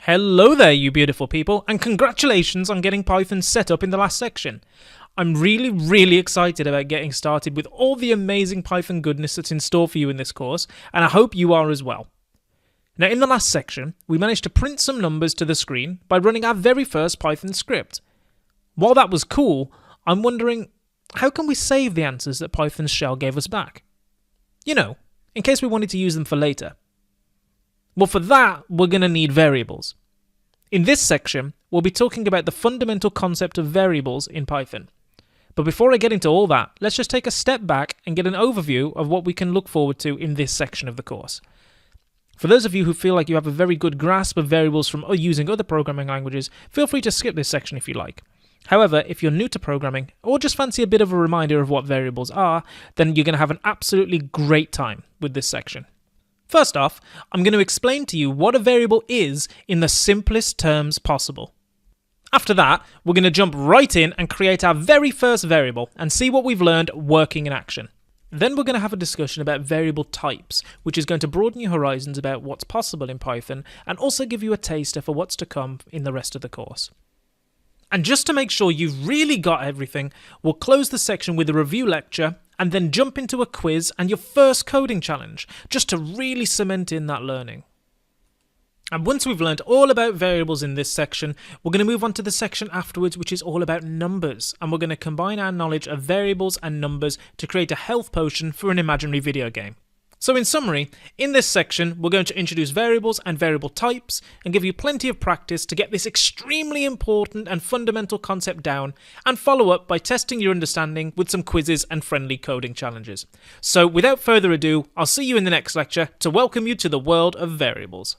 Hello there, you beautiful people, and congratulations on getting Python set up in the last section. I'm really excited about getting started with all the amazing Python goodness that's in store for you in this course, and I hope you are as well. Now, in the last section, we managed to print some numbers to the screen by running our very first Python script. While that was cool, I'm wondering, how can we save the answers that Python's shell gave us back? You know, in case we wanted to use them for later. Well, for that, we're going to need variables. In this section, we'll be talking about the fundamental concept of variables in Python. But before I get into all that, let's just take a step back and get an overview of what we can look forward to in this section of the course. For those of you who feel like you have a very good grasp of variables from using other programming languages, feel free to skip this section if you like. However, if you're new to programming, or just fancy a bit of a reminder of what variables are, then you're going to have an absolutely great time with this section. First off, I'm going to explain to you what a variable is in the simplest terms possible. After that, we're going to jump right in and create our very first variable and see what we've learned working in action. Then we're going to have a discussion about variable types, which is going to broaden your horizons about what's possible in Python and also give you a taster for what's to come in the rest of the course. And just to make sure you've really got everything, we'll close the section with a review lecture and then jump into a quiz and your first coding challenge, just to really cement in that learning. And once we've learned all about variables in this section, we're going to move on to the section afterwards, which is all about numbers, and we're going to combine our knowledge of variables and numbers to create a health potion for an imaginary video game. So in summary, in this section, we're going to introduce variables and variable types and give you plenty of practice to get this extremely important and fundamental concept down, and follow up by testing your understanding with some quizzes and friendly coding challenges. So without further ado, I'll see you in the next lecture to welcome you to the world of variables.